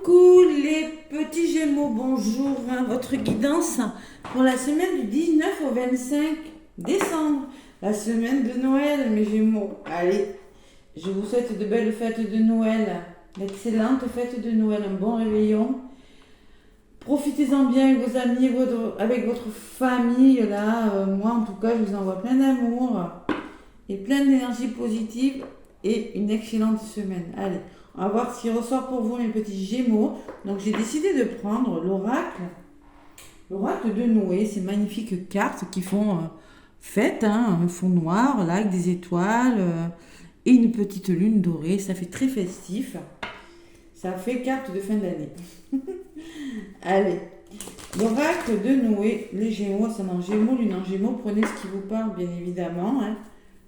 Coucou les petits Gémeaux, bonjour, votre guidance pour la semaine du 19 au 25 décembre, la semaine de Noël mes Gémeaux. Allez, je vous souhaite de belles fêtes de Noël, d'excellentes fêtes de Noël, un bon réveillon. Profitez-en bien avec vos amis, avec votre famille là. Moi en tout cas, je vous envoie plein d'amour et plein d'énergie positive et une excellente semaine. Allez. On va voir ce qui ressort pour vous, mes petits Gémeaux. Donc, j'ai décidé de prendre l'oracle de Noé. Ces magnifiques cartes qui font fête, un fond noir, là, avec des étoiles et une petite lune dorée. Ça fait très festif. Ça fait carte de fin d'année. Allez, l'oracle de Noé, les Gémeaux, ça en Gémeaux, lune en Gémeaux. Prenez ce qui vous parle, bien évidemment.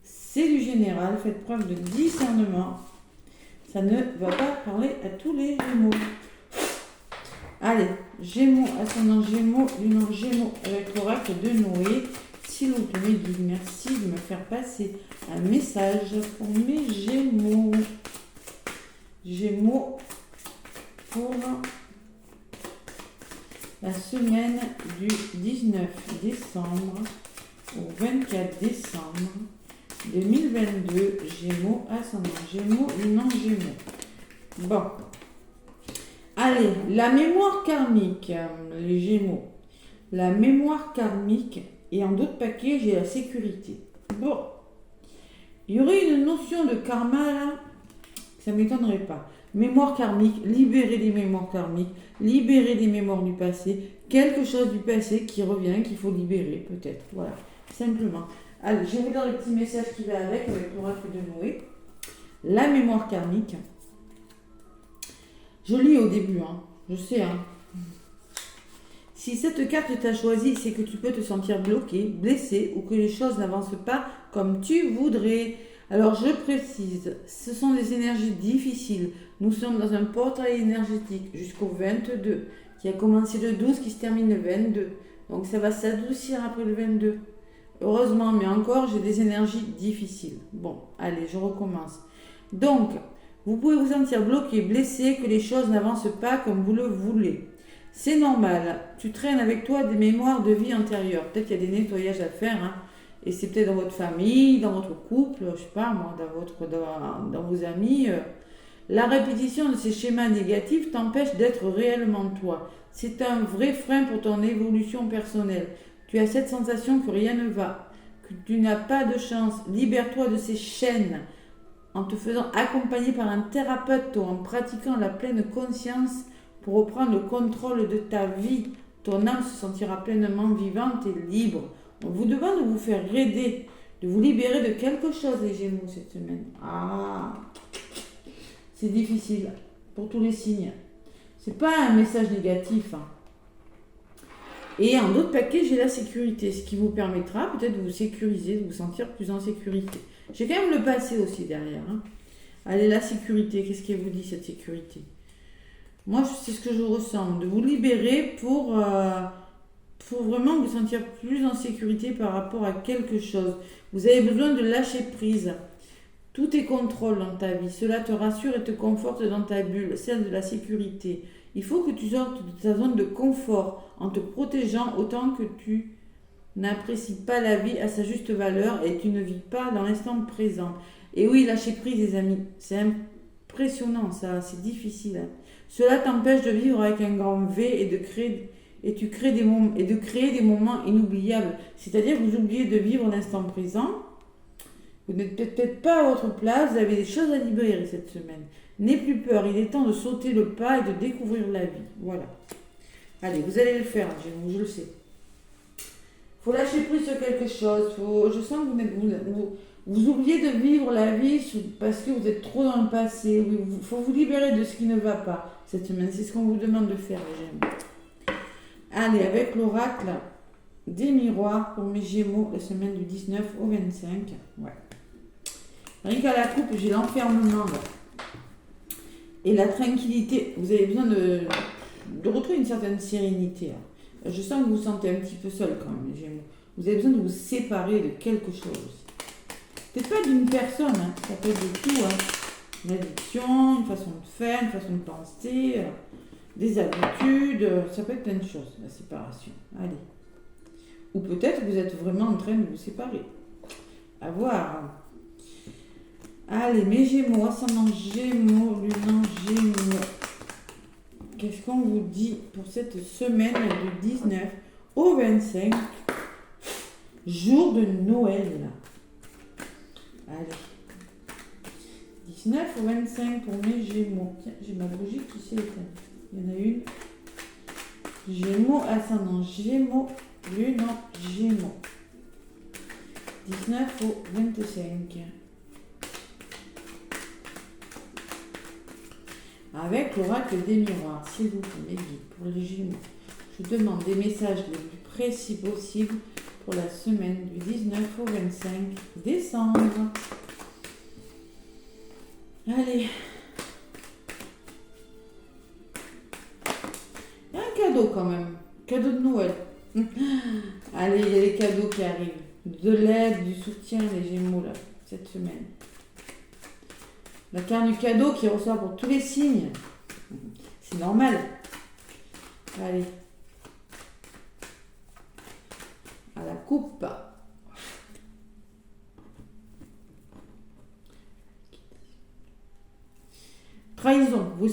C'est du général. Faites preuve de discernement. Ça ne va pas parler à tous les Gémeaux. Allez, Gémeaux, ascendant Gémeaux, lune en Gémeaux, avec l'oracle de Noé. S'il vous plaît, merci de me faire passer un message pour mes Gémeaux. Gémeaux pour la semaine du 19 décembre au 24 décembre. 2022, Gémeaux, ascendant Gémeaux, lune en Gémeaux. Bon. Allez, la mémoire karmique, les Gémeaux. La mémoire karmique, et en d'autres paquets, j'ai la sécurité. Bon. Il y aurait une notion de karma là, ça ne m'étonnerait pas. Mémoire karmique, libérer des mémoires karmiques, libérer des mémoires du passé, quelque chose du passé qui revient, qu'il faut libérer peut-être. Voilà, simplement. Allez, je vais vous donner le petit message qui va avec l'oracle de Noé. La mémoire karmique. Je lis au début, je sais. Si cette carte t'a choisi, c'est que tu peux te sentir bloqué, blessé ou que les choses n'avancent pas comme tu voudrais. Alors je précise, ce sont des énergies difficiles. Nous sommes dans un portail énergétique jusqu'au 22, qui a commencé le 12, qui se termine le 22. Donc ça va s'adoucir après le 22. Heureusement, mais encore, j'ai des énergies difficiles. Bon, allez, je recommence. Donc, vous pouvez vous sentir bloqué, blessé, que les choses n'avancent pas comme vous le voulez. C'est normal. Tu traînes avec toi des mémoires de vie antérieure. Peut-être qu'il y a des nettoyages à faire. Et c'est peut-être dans votre famille, dans votre couple, je sais pas moi, dans vos amis. La répétition de ces schémas négatifs t'empêche d'être réellement toi. C'est un vrai frein pour ton évolution personnelle. Tu as cette sensation que rien ne va, que tu n'as pas de chance. Libère-toi de ces chaînes en te faisant accompagner par un thérapeute ou en pratiquant la pleine conscience pour reprendre le contrôle de ta vie. Ton âme se sentira pleinement vivante et libre. On vous demande de vous faire aider, de vous libérer de quelque chose, les Gémeaux, cette semaine. C'est difficile pour tous les signes. C'est pas un message négatif. Et en d'autres paquets, j'ai la sécurité, ce qui vous permettra peut-être de vous sécuriser, de vous sentir plus en sécurité. J'ai quand même le passé aussi derrière. Allez, la sécurité, qu'est-ce qu'elle vous dit cette sécurité? Moi, c'est ce que je ressens, de vous libérer pour vraiment vous sentir plus en sécurité par rapport à quelque chose. Vous avez besoin de lâcher prise. Tout est contrôle dans ta vie. Cela te rassure et te conforte dans ta bulle, celle de la sécurité. Il faut que tu sortes de ta zone de confort en te protégeant autant que tu n'apprécies pas la vie à sa juste valeur et tu ne vis pas dans l'instant présent. Et oui, lâcher prise, les amis, c'est impressionnant, ça, c'est difficile. Cela t'empêche de vivre avec un grand V et de créer des moments inoubliables. C'est-à-dire que vous oubliez de vivre l'instant présent. Vous n'êtes peut-être pas à votre place, vous avez des choses à libérer cette semaine. N'aie plus peur, il est temps de sauter le pas et de découvrir la vie. Voilà. Allez, vous allez le faire, je le sais. Il faut lâcher prise sur quelque chose. Je sens que vous oubliez de vivre la vie parce que vous êtes trop dans le passé. Il faut vous libérer de ce qui ne va pas cette semaine. C'est ce qu'on vous demande de faire, les Gémeaux. Allez, avec l'oracle des miroirs pour mes Gémeaux, la semaine du 19 au 25. Ouais. Rien qu'à la coupe, j'ai l'enfermement et la tranquillité. Vous avez besoin de retrouver une certaine sérénité. Je sens que vous vous sentez un petit peu seul quand même, les Gémeaux. Vous avez besoin de vous séparer de quelque chose. Peut-être pas d'une personne, ça peut être de tout. Une addiction, une façon de faire, une façon de penser. des habitudes, ça peut être plein de choses, la séparation. Allez. Ou peut-être que vous êtes vraiment en train de vous séparer. À voir. Allez, mes Gémeaux, ascendant Gémeaux, lunan Gémeaux. Qu'est-ce qu'on vous dit pour cette semaine du 19 au 25, jour de Noël? Allez. 19 au 25 pour mes Gémeaux. Tiens, j'ai ma bougie qui s'est éteinte. Il y en a une. Gémeaux, ascendant Gémeaux, lunan Gémeaux. 19 au 25. Avec l'oracle des miroirs, s'il vous plaît, mes guides, pour les Gémeaux. Je demande des messages les plus précis possibles pour la semaine du 19 au 25 décembre. Allez. Il y a un cadeau quand même. Cadeau de Noël. Allez, il y a les cadeaux qui arrivent. De l'aide, du soutien, les Gémeaux, là, cette semaine. La carte du cadeau qui reçoit pour tous les signes. C'est normal. Allez. À la coupe. Trahison. Vous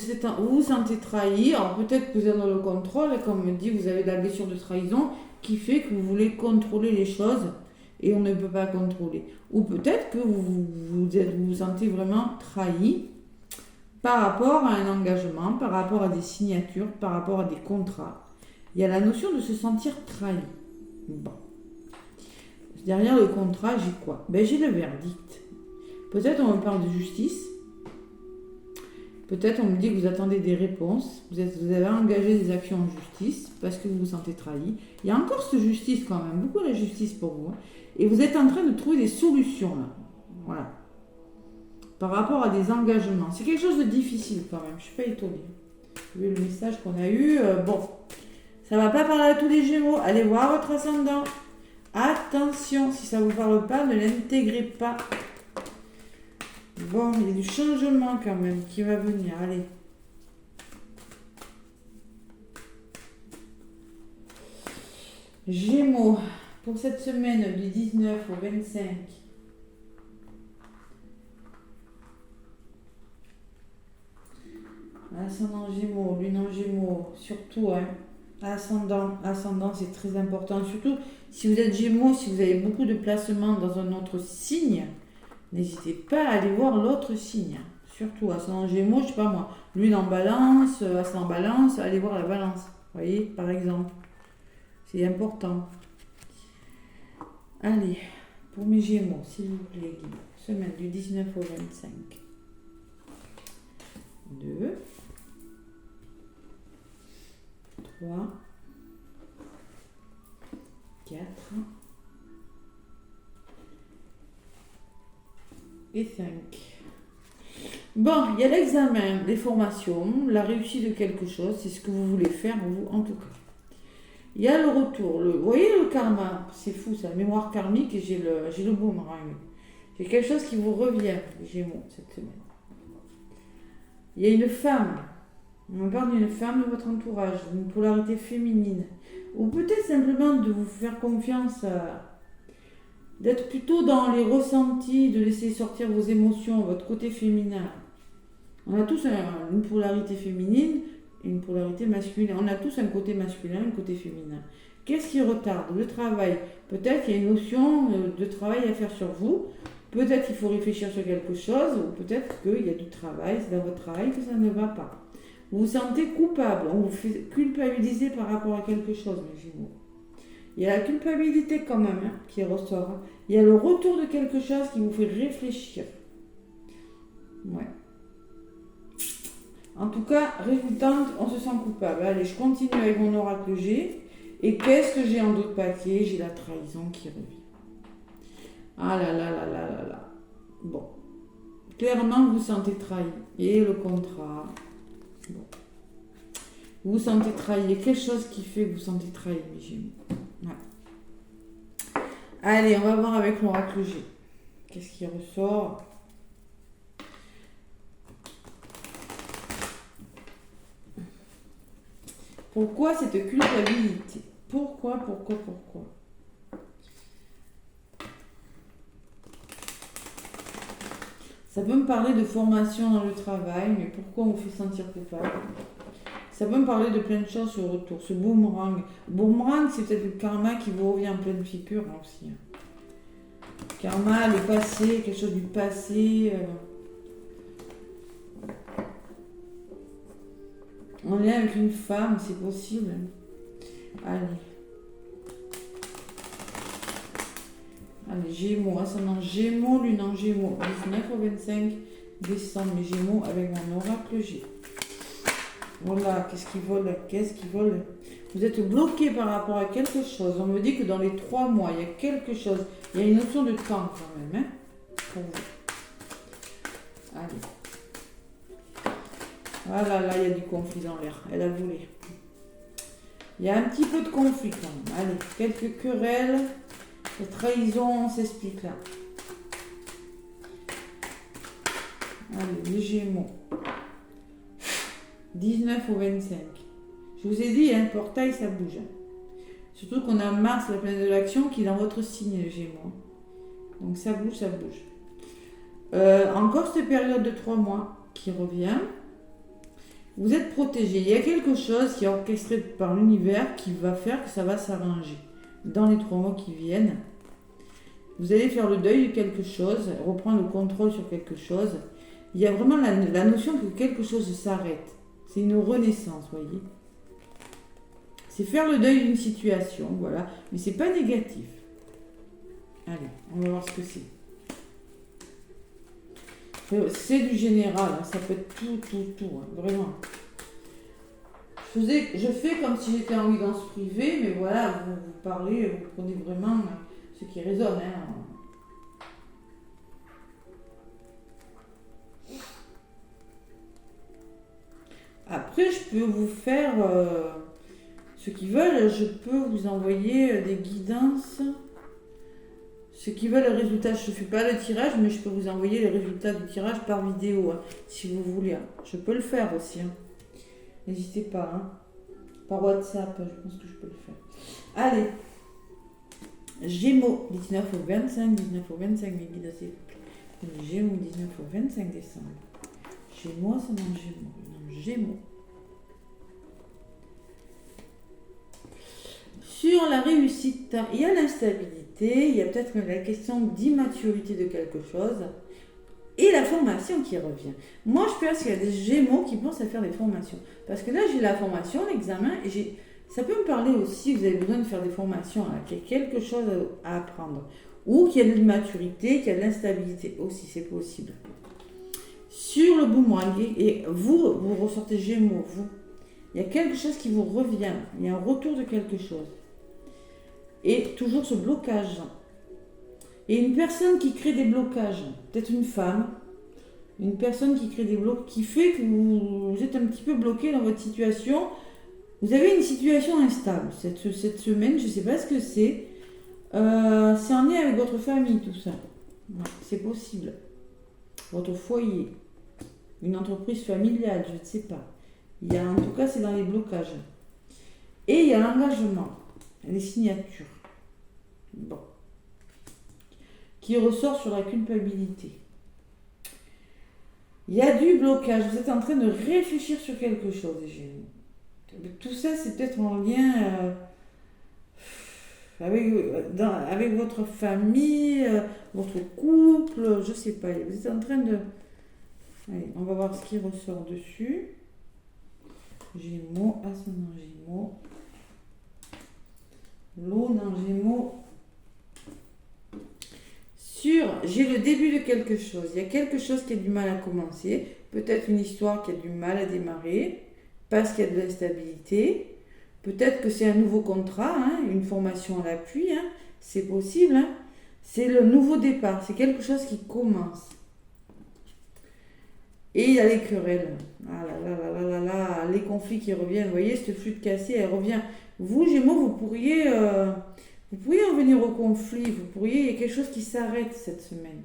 vous sentez trahi. Alors peut-être que vous êtes dans le contrôle. Comme me dit, vous avez la blessure de trahison qui fait que vous voulez contrôler les choses et on ne peut pas contrôler. Ou peut-être que vous sentez vraiment trahi par rapport à un engagement, par rapport à des signatures, par rapport à des contrats. Il y a la notion de se sentir trahi. Bon. Derrière le contrat, j'ai quoi? Ben, j'ai le verdict. Peut-être on me parle de justice. Peut-être on me dit que vous attendez des réponses. Vous avez engagé des actions en justice parce que vous vous sentez trahi. Il y a encore cette justice quand même. Beaucoup de justice pour vous. Et vous êtes en train de trouver des solutions là. Voilà. Par rapport à des engagements. C'est quelque chose de difficile quand même. Je ne suis pas étonnée. Vous voyez le message qu'on a eu. Bon. Ça ne va pas parler à tous les Gémeaux. Allez voir votre ascendant. Attention, si ça ne vous parle pas, ne l'intégrez pas. Bon, il y a du changement quand même qui va venir. Allez. Gémeaux, pour cette semaine du 19 au 25. Ascendant Gémeaux, lunan Gémeaux, surtout, hein. Ascendant, c'est très important. Surtout, si vous êtes Gémeaux, si vous avez beaucoup de placements dans un autre signe, n'hésitez pas à aller voir l'autre signe. Surtout, ascendant Gémeaux, je ne sais pas moi, lune en balance, ascendant balance, allez voir la balance. Vous voyez, par exemple. C'est important. Allez, pour mes Gémeaux, s'il vous plaît, guide. Semaine du 19 au 25. 2. 3. 4. Et 5. Bon, il y a l'examen, les formations, la réussite de quelque chose, c'est ce que vous voulez faire, vous, en tout cas. Il y a le retour, vous voyez le karma, c'est fou ça, la mémoire karmique, et j'ai le boomerang. J'ai quelque chose qui vous revient, Gémeaux, cette semaine. Il y a une femme, on parle d'une femme de votre entourage, d'une polarité féminine, ou peut-être simplement de vous faire confiance d'être plutôt dans les ressentis, de laisser sortir vos émotions, votre côté féminin. On a tous une polarité féminine et une polarité masculine. On a tous un côté masculin, un côté féminin. Qu'est-ce qui retarde? Le travail. Peut-être qu'il y a une notion de travail à faire sur vous. Peut-être qu'il faut réfléchir sur quelque chose, ou peut-être qu'il y a du travail, c'est dans votre travail que ça ne va pas. Vous vous sentez coupable, on vous fait culpabiliser par rapport à quelque chose, mes Gémeaux. Il y a la culpabilité quand même qui ressort. Il y a le retour de quelque chose qui vous fait réfléchir. Ouais. En tout cas, résultante, on se sent coupable. Allez, je continue avec mon oracle G. Et qu'est-ce que j'ai en d'autres paquets? J'ai la trahison qui revient. Ah là là là là là là. Bon. Clairement, vous vous sentez trahi. Et le contrat. Bon. Vous vous sentez trahi. Il y a quelque chose qui fait que vous vous sentez trahi, mes Gémeaux. Ouais. Allez, on va voir avec l'oracle G. Qu'est-ce qui ressort? Pourquoi cette culpabilité? Pourquoi? Ça peut me parler de formation dans le travail, mais pourquoi on vous fait sentir coupable? Ça peut me parler de plein de choses sur le retour. Ce boomerang. Boomerang, c'est peut-être le karma qui vous revient en pleine figure hein, aussi. Karma, le passé, quelque chose du passé. En lien avec une femme, c'est possible. Allez. Allez, Gémeaux, ascendant Gémeaux, lune en Gémeaux, 19 au 25 décembre, les Gémeaux avec mon oracle G. Voilà, qu'est-ce qui vole? Vous êtes bloqué par rapport à quelque chose. On me dit que dans les 3 mois, il y a quelque chose. Il y a une notion de temps quand même, hein, pour vous. Allez. Voilà, là, il y a du conflit dans l'air. Elle a volé. Il y a un petit peu de conflit quand même. Allez, quelques querelles. La trahison, on s'explique là. Allez, les Gémeaux. 19 au 25. Je vous ai dit, hein, portail, ça bouge. Surtout qu'on a Mars, la planète de l'action, qui est dans votre signe, les Gémeaux. Donc ça bouge. Encore cette période de 3 mois qui revient. Vous êtes protégé. Il y a quelque chose qui est orchestré par l'univers qui va faire que ça va s'arranger. Dans les 3 mois qui viennent, vous allez faire le deuil de quelque chose, reprendre le contrôle sur quelque chose. Il y a vraiment la notion que quelque chose s'arrête. C'est une renaissance, voyez. C'est faire le deuil d'une situation, voilà. Mais c'est pas négatif. Allez, on va voir ce que c'est. C'est du général, hein, ça peut être tout, hein, vraiment. Je fais comme si j'étais en guidance privée, mais voilà, vous parlez, vous prenez vraiment ce qui résonne. Hein. Après, je peux vous faire, ceux qui veulent, je peux vous envoyer des guidances. Ceux qui veulent le résultat, je ne fais pas le tirage, mais je peux vous envoyer les résultats du tirage par vidéo, hein, si vous voulez. Hein. Je peux le faire aussi. Hein. N'hésitez pas. Hein. Par WhatsApp, je pense que je peux le faire. Allez. Gémeaux, 19 au 25, mes guides, s'il vous plaît. Gémeaux, 19 au 25 décembre. Gémeaux, c'est dans Gémeaux. Non, Gémeaux. Sur la réussite, il y a l'instabilité, il y a peut-être la question d'immaturité de quelque chose et la formation qui revient. Moi, je pense qu'il y a des Gémeaux qui pensent à faire des formations. Parce que là, j'ai la formation, l'examen, et ça peut me parler aussi, vous avez besoin de faire des formations, là, qu'il y a quelque chose à apprendre. Ou qu'il y a de l'immaturité, qu'il y a de l'instabilité aussi, c'est possible. Sur le boomerang, et vous ressortez Gémeaux, vous, il y a quelque chose qui vous revient, il y a un retour de quelque chose. Et toujours ce blocage. Et une personne qui crée des blocages, peut-être une femme, une personne qui crée des blocs, qui fait que vous êtes un petit peu bloqué dans votre situation. Vous avez une situation instable cette semaine, je ne sais pas ce que c'est. C'est en lien avec votre famille, tout ça. Ouais, c'est possible. Votre foyer, une entreprise familiale, je ne sais pas. Il y a, en tout cas, c'est dans les blocages. Et il y a l'engagement, les signatures. Bon. Qui ressort sur la culpabilité. Il y a du blocage. Vous êtes en train de réfléchir sur quelque chose, les Gémeaux. Tout ça, c'est peut-être en lien avec votre famille, votre couple, je ne sais pas. Vous êtes en train de... Allez, on va voir ce qui ressort dessus. Gémeaux, ascendant Gémeaux. Lune en Gémeaux. J'ai le début de quelque chose. Il y a quelque chose qui a du mal à commencer. Peut-être une histoire qui a du mal à démarrer parce qu'il y a de l'instabilité. Peut-être que c'est un nouveau contrat, hein, une formation à l'appui. Hein, c'est possible. Hein. C'est le nouveau départ. C'est quelque chose qui commence. Et il y a les querelles. Ah là, les conflits qui reviennent. Vous voyez, cette flûte cassée, elle revient. Vous, Gémeaux, vous pourriez en venir au conflit. Il y a quelque chose qui s'arrête cette semaine.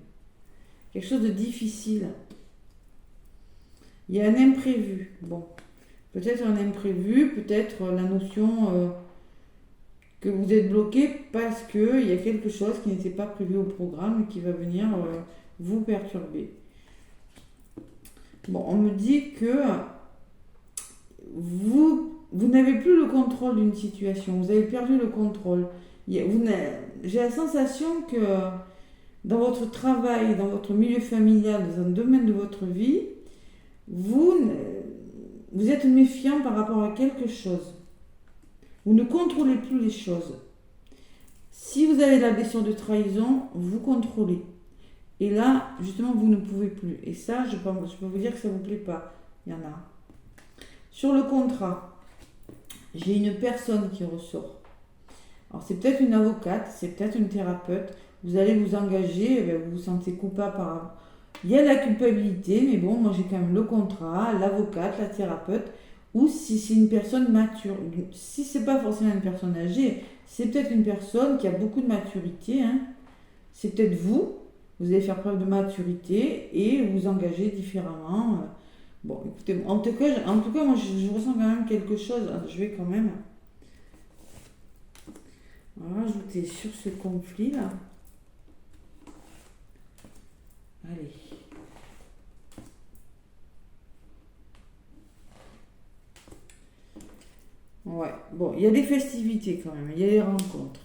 Quelque chose de difficile. Il y a un imprévu. Bon. Peut-être un imprévu, peut-être la notion que vous êtes bloqué parce qu'il y a quelque chose qui n'était pas prévu au programme et qui va venir vous perturber. Bon, on me dit que vous n'avez plus le contrôle d'une situation, vous avez perdu le contrôle. J'ai la sensation que dans votre travail, dans votre milieu familial, dans un domaine de votre vie, vous êtes méfiant par rapport à quelque chose. Vous ne contrôlez plus les choses. Si vous avez la blessure de trahison, vous contrôlez. Et là, justement, vous ne pouvez plus. Et ça, je peux vous dire que ça ne vous plaît pas. Il y en a. Sur le contrat, j'ai une personne qui ressort. Alors, c'est peut-être une avocate, c'est peut-être une thérapeute. Vous allez vous engager, vous vous sentez coupable par... Il y a la culpabilité, mais bon, moi j'ai quand même le contrat, l'avocate, la thérapeute, ou si c'est une personne mature. Si c'est pas forcément une personne âgée, c'est peut-être une personne qui a beaucoup de maturité. C'est peut-être vous allez faire preuve de maturité et vous engager différemment. Bon, écoutez, en tout cas moi je ressens quand même quelque chose. Je vais quand même rajouter sur ce conflit-là. Allez. Ouais, bon, il y a des festivités quand même, il y a des rencontres.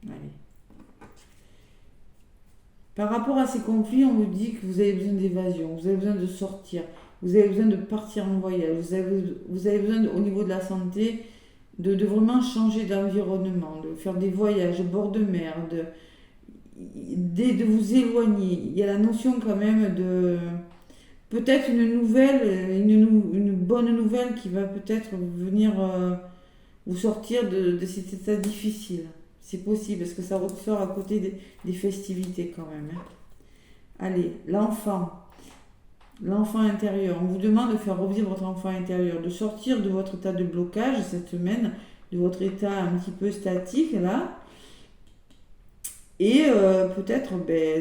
Allez. Par rapport à ces conflits, on vous dit que vous avez besoin d'évasion, vous avez besoin de sortir, vous avez besoin de partir en voyage, vous avez besoin, au niveau de la santé, de vraiment changer d'environnement, de faire des voyages au bord de mer, de vous éloigner. Il y a la notion quand même de peut-être une nouvelle, une bonne nouvelle qui va peut-être venir vous sortir de cet état difficile. C'est possible parce que ça ressort à côté des festivités quand même. Allez, l'enfant intérieur. On vous demande de faire revivre votre enfant intérieur, de sortir de votre état de blocage cette semaine, de votre état un petit peu statique là. Et peut-être,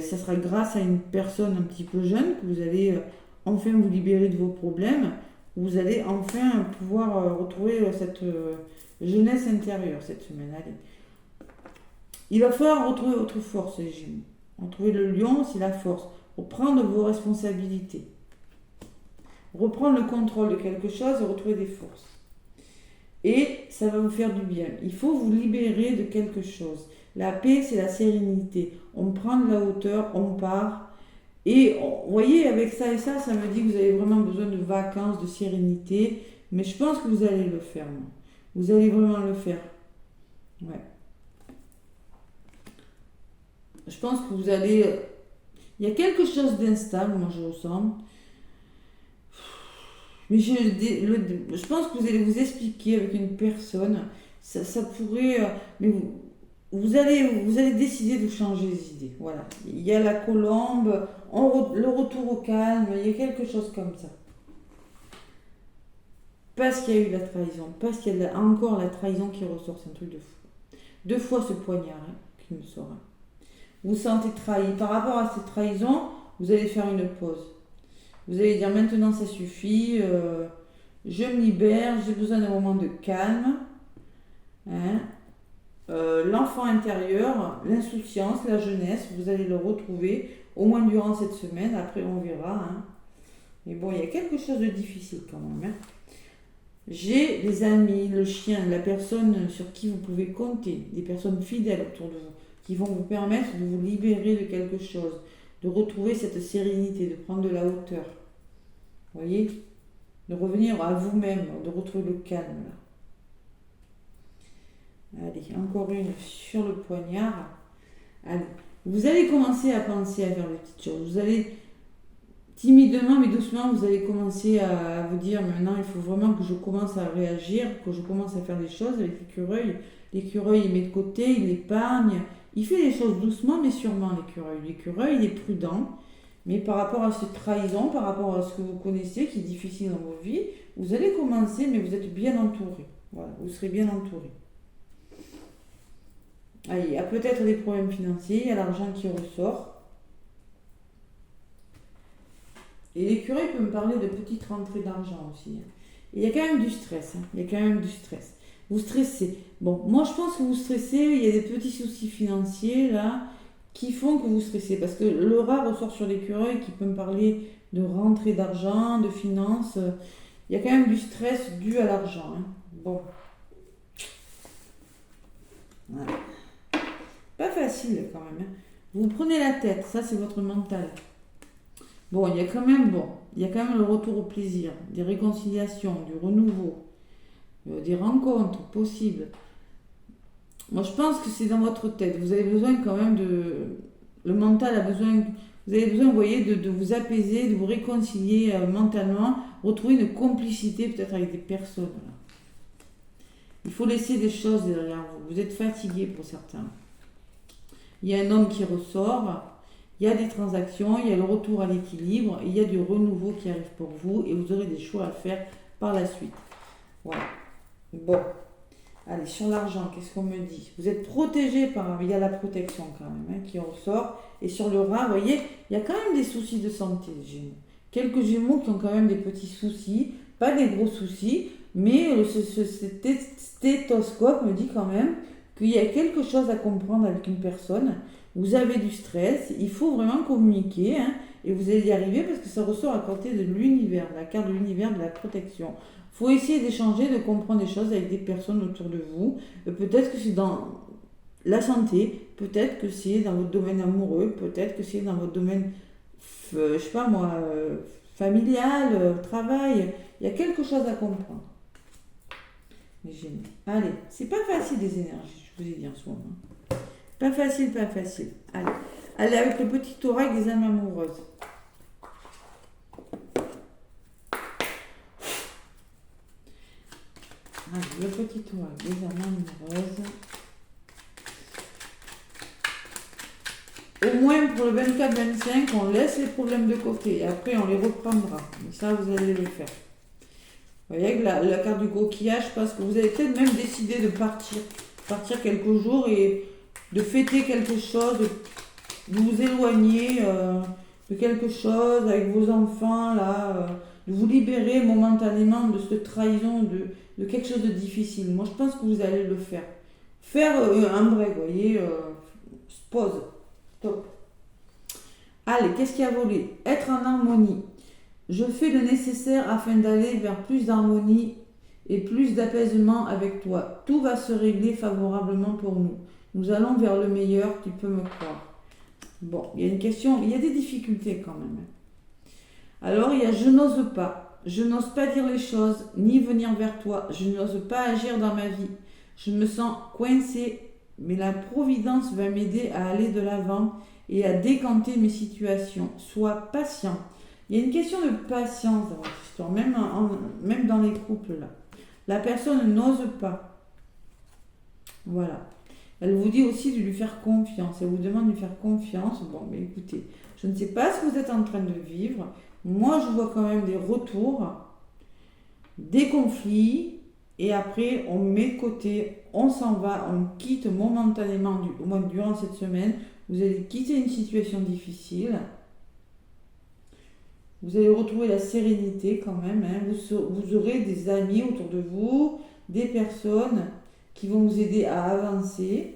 ça sera grâce à une personne un petit peu jeune que vous allez enfin vous libérer de vos problèmes. Vous allez enfin pouvoir retrouver cette jeunesse intérieure cette semaine. Allez. Il va falloir retrouver votre force, les Gémeaux. Retrouver le lion, c'est la force. Reprendre vos responsabilités. Reprendre le contrôle de quelque chose et retrouver des forces. Et ça va vous faire du bien. Il faut vous libérer de quelque chose. La paix, c'est la sérénité. On prend de la hauteur, on part. Et vous voyez, avec ça et ça me dit que vous avez vraiment besoin de vacances, de sérénité. Mais je pense que vous allez le faire. Moi. Vous allez vraiment le faire. Ouais. Je pense que vous allez... Il y a quelque chose d'instable, moi je ressens. Mais je pense que vous allez vous expliquer avec une personne. Ça pourrait... mais vous allez décider de changer les idées. Voilà. Il y a la colombe, le retour au calme, il y a quelque chose comme ça. Parce qu'il y a eu la trahison, parce qu'il y a encore la trahison qui ressort, c'est un truc de fou. 2 fois ce poignard qui me sort. Vous vous sentez trahi. Par rapport à cette trahison, vous allez faire une pause. Vous allez dire maintenant ça suffit, je me libère, j'ai besoin d'un moment de calme. L'enfant intérieur, l'insouciance, la jeunesse, vous allez le retrouver au moins durant cette semaine. Après on verra. Mais bon, il y a quelque chose de difficile quand même. J'ai les amis, le chien, la personne sur qui vous pouvez compter, des personnes fidèles autour de vous, qui vont vous permettre de vous libérer de quelque chose, de retrouver cette sérénité, de prendre de la hauteur. Vous voyez ? De revenir à vous-même, de retrouver le calme. Là. Allez, encore une sur le poignard. Allez, vous allez commencer à penser à faire des petites choses. Vous allez timidement mais doucement, vous allez commencer à vous dire maintenant il faut vraiment que je commence à réagir, que je commence à faire des choses avec l'écureuil. L'écureuil il met de côté, il épargne. Il fait les choses doucement mais sûrement l'écureuil. L'écureuil il est prudent, mais par rapport à cette trahison, par rapport à ce que vous connaissez qui est difficile dans vos vies, vous allez commencer mais vous êtes bien entouré. Voilà, vous serez bien entouré. Allez, il y a peut-être des problèmes financiers, il y a l'argent qui ressort. Et l'écureuil peut me parler de petites rentrées d'argent aussi. Et il y a quand même du stress. Hein. Il y a quand même du stress. Vous stressez. Bon, moi je pense que vous stressez. Il y a des petits soucis financiers là qui font que vous stressez. Parce que le rat ressort sur l'écureuil qui peut me parler de rentrée d'argent, de finances. Il y a quand même du stress dû à l'argent. Hein. Bon. Voilà. Pas facile quand même. Hein. Vous prenez la tête, ça c'est votre mental. Bon, il y a quand même le retour au plaisir, des réconciliations, du renouveau, des rencontres possibles. Moi je pense que c'est dans votre tête. Vous avez besoin quand même le mental a besoin. Vous avez besoin, vous voyez, de vous apaiser, de vous réconcilier mentalement, retrouver une complicité peut-être avec des personnes. Là. Il faut laisser des choses derrière vous. Vous êtes fatigué pour certains. Il y a un homme qui ressort, il y a des transactions, il y a le retour à l'équilibre, il y a du renouveau qui arrive pour vous et vous aurez des choix à faire par la suite. Voilà. Bon. Allez, sur l'argent, qu'est-ce qu'on me dit? Vous êtes protégé par... Il y a la protection quand même qui ressort. Et sur le rat, vous voyez, il y a quand même des soucis de santé, les Gémeaux. Quelques Gémeaux qui ont quand même des petits soucis, pas des gros soucis, mais ce stéthoscope me dit quand même qu'il y a quelque chose à comprendre avec une personne. Vous avez du stress, il faut vraiment communiquer, hein, et vous allez y arriver parce que ça ressort à côté de l'univers, la carte de l'univers de la protection. Il faut essayer d'échanger, de comprendre des choses avec des personnes autour de vous. Peut-être que c'est dans la santé, peut-être que c'est dans votre domaine amoureux, peut-être que c'est dans votre domaine, je sais pas moi, familial, travail. Il y a quelque chose à comprendre. Mais génial. Allez, c'est pas facile les énergies, je vous ai dit en ce moment. Pas facile, pas facile. Allez, allez avec le petit oracle des âmes amoureuses. Allez, le petit oracle des âmes amoureuses. Au moins pour le 24-25, on laisse les problèmes de côté et après on les reprendra. Mais ça, vous allez le faire. Vous voyez, avec la carte du coquillage, parce que vous avez peut-être même décidé de partir quelques jours et de fêter quelque chose, de vous éloigner de quelque chose avec vos enfants, là, de vous libérer momentanément de cette trahison, de quelque chose de difficile. Moi, je pense que vous allez le faire. Faire un break, vous voyez, pause, stop. Allez, qu'est-ce qui a volé? Être en harmonie. Je fais le nécessaire afin d'aller vers plus d'harmonie et plus d'apaisement avec toi. Tout va se régler favorablement pour nous. Nous allons vers le meilleur, tu peux me croire. Bon, il y a une question, il y a des difficultés quand même. Alors, il y a je n'ose pas. Je n'ose pas dire les choses, ni venir vers toi. Je n'ose pas agir dans ma vie. Je me sens coincée, mais la Providence va m'aider à aller de l'avant et à décanter mes situations. Sois patient. Il y a une question de patience dans votre histoire, même dans les couples là. La personne n'ose pas. Voilà. Elle vous dit aussi de lui faire confiance. Elle vous demande de lui faire confiance. Bon, mais écoutez, je ne sais pas ce que vous êtes en train de vivre. Moi, je vois quand même des retours, des conflits, et après, on met de côté, on s'en va, on quitte momentanément, au moins durant cette semaine. Vous allez quitter une situation difficile. Vous allez retrouver la sérénité quand même. Hein. Vous aurez des amis autour de vous, des personnes qui vont vous aider à avancer.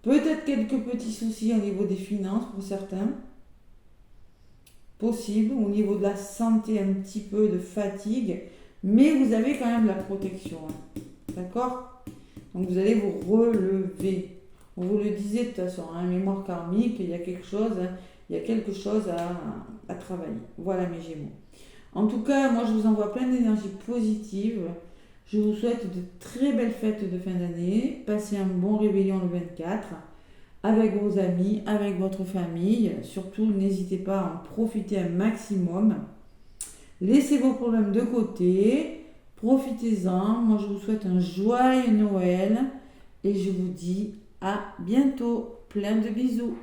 Peut-être quelques petits soucis au niveau des finances pour certains. Possible. Au niveau de la santé, un petit peu de fatigue. Mais vous avez quand même la protection. Hein. D'accord? Donc vous allez vous relever. On vous le disait de toute façon, hein, mémoire karmique, il y a quelque chose... Hein, il y a quelque chose à travailler. Voilà mes Gémeaux. En tout cas, moi je vous envoie plein d'énergie positive. Je vous souhaite de très belles fêtes de fin d'année. Passez un bon réveillon le 24 avec vos amis, avec votre famille. Surtout, n'hésitez pas à en profiter un maximum. Laissez vos problèmes de côté. Profitez-en. Moi je vous souhaite un joyeux Noël. Et je vous dis à bientôt. Plein de bisous.